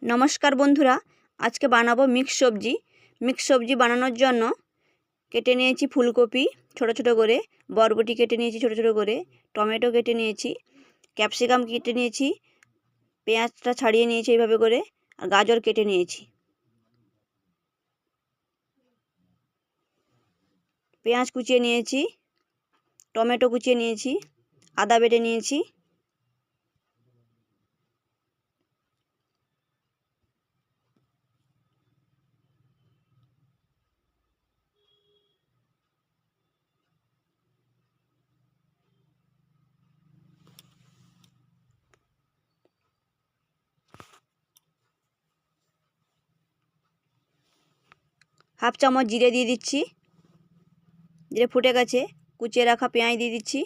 নমস্কার বন্ধুরা, আজকে বানাবো মিক্স সবজি বানানোর জন্য কেটে নিয়েছি ফুলকপি ছোট ছোট করে, বরবটি কেটে নিয়েছি ছোট ছোট করে, টমেটো কেটে নিয়েছি, ক্যাপসিকাম কেটে নিয়েছি, পেঁয়াজটা ছাড়িয়ে নিয়েছি এইভাবে করে, আর গাজর কেটে নিয়েছি। পেঁয়াজ কুচিয়ে নিয়েছি, টমেটো কুচিয়ে নিয়েছি, আদা বেটে নিয়েছি। হাফ চামচ জিরে দিয়ে দিচ্ছি। জিরে ফুটে গেছে, কুচিয়ে রাখা পেঁয়াজ দিয়ে দিচ্ছি।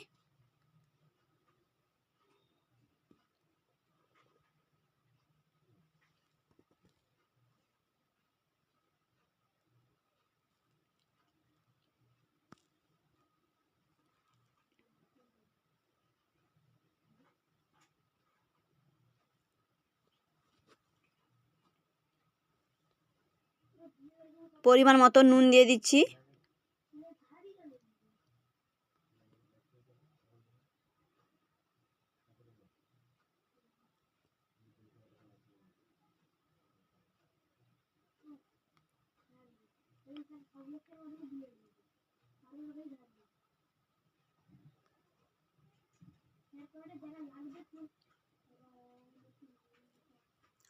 পরিমাণ মতো নুন দিয়ে দিচ্ছি।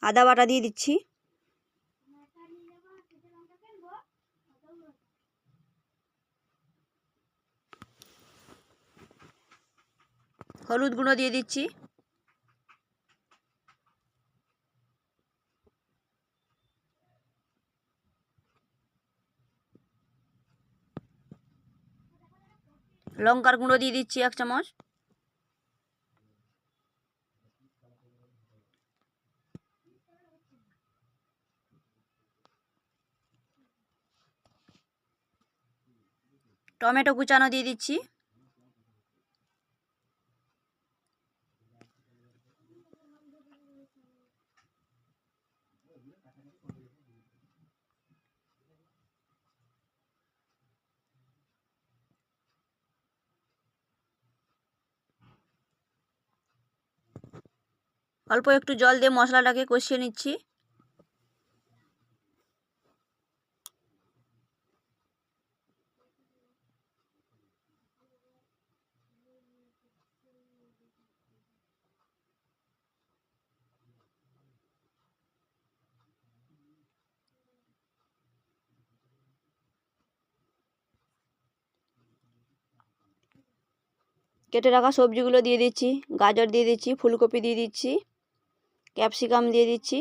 আদা বাটা দিয়ে দিচ্ছি। হলুদ গুঁড়ো দিয়ে দিচ্ছি। লঙ্কার গুঁড়ো দিয়ে দিচ্ছি 1 চামচ। টমেটো কুচানো দিয়ে দিচ্ছি। অল্প একটু জল দিয়ে মশলাটাকে কষিয়ে নিচ্ছি। কেটে রাখা সবজিগুলো দিয়ে দিচ্ছি। গাজর দিয়ে দিচ্ছি, ফুলকপি দিয়ে দিচ্ছি, ক্যাপসিকাম দিয়ে দিচ্ছি,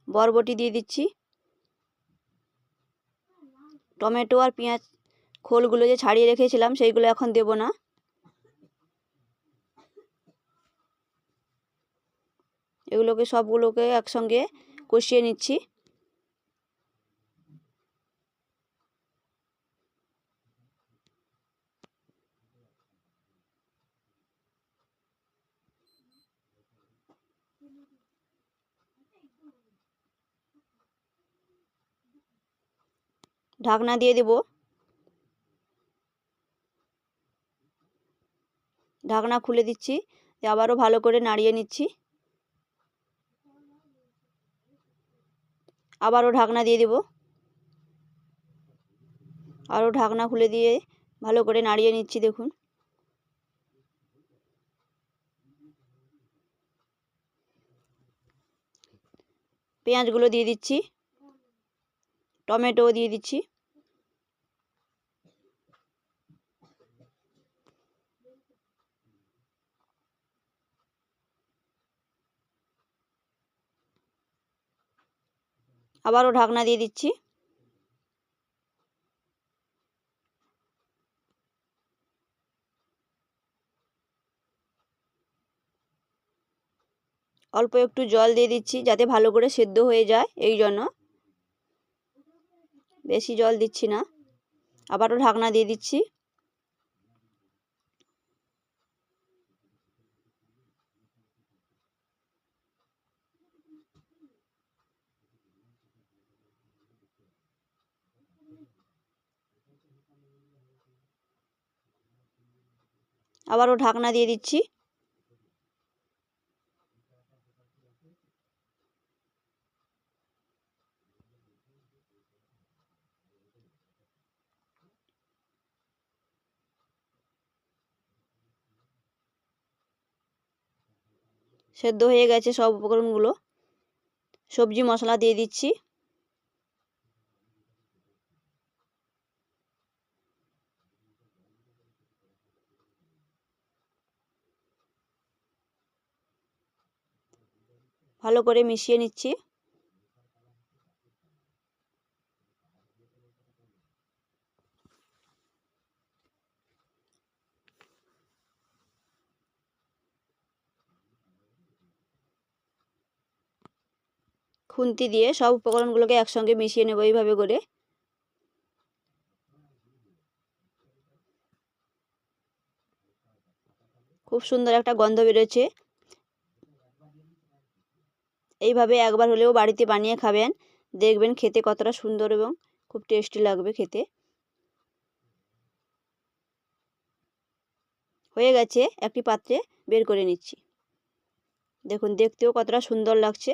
বরবটি দিয়ে দিচ্ছি। টমেটো আর পেঁয়াজ খোলগুলো যে ছাড়িয়ে রেখেছিলাম সেইগুলো এখন দেব না। এগুলোকে সবগুলোকে একসঙ্গে কষিয়ে নিচ্ছি। ঢাকনা দিয়ে দেব। ঢাকনা খুলে দিচ্ছি, আবারও ভালো করে নাড়িয়ে নিচ্ছি। আবারও ঢাকনা দিয়ে দেব। আরও ঢাকনা খুলে দিয়ে ভালো করে নাড়িয়ে নিচ্ছি। দেখুন, পেঁয়াজগুলো দিয়ে দিচ্ছি, টমেটো দিয়ে দিচ্ছি। আবারও ঢাকনা দিয়ে দিচ্ছি। অল্প একটু জল দিয়ে দিচ্ছি যাতে ভালো করে সেদ্ধ হয়ে যায়, এই জন্য বেশি জল দিচ্ছি না। আবারও ঢাকনা দিয়ে দিচ্ছি। আবারও ঢাকনা দিয়ে দিচ্ছি। সেদ্ধ হয়ে গেছে সব উপকরণগুলো। সবজি মশলা দিয়ে দিচ্ছি। ভালো করে মিশিয়ে নিচ্ছি। খুন্তি দিয়ে সব উপকরণগুলোকে একসঙ্গে মিশিয়ে নেব এইভাবে করে। খুব সুন্দর একটা গন্ধ বেরোচ্ছে। এইভাবে একবার হলেও বাড়িতে বানিয়ে খাবেন, দেখবেন খেতে কতটা সুন্দর এবং খুব টেস্টি লাগবে খেতে। হয়ে গেছে, একটি পাত্রে বের করে নিচ্ছি। দেখুন দেখতেও কতটা সুন্দর লাগছে।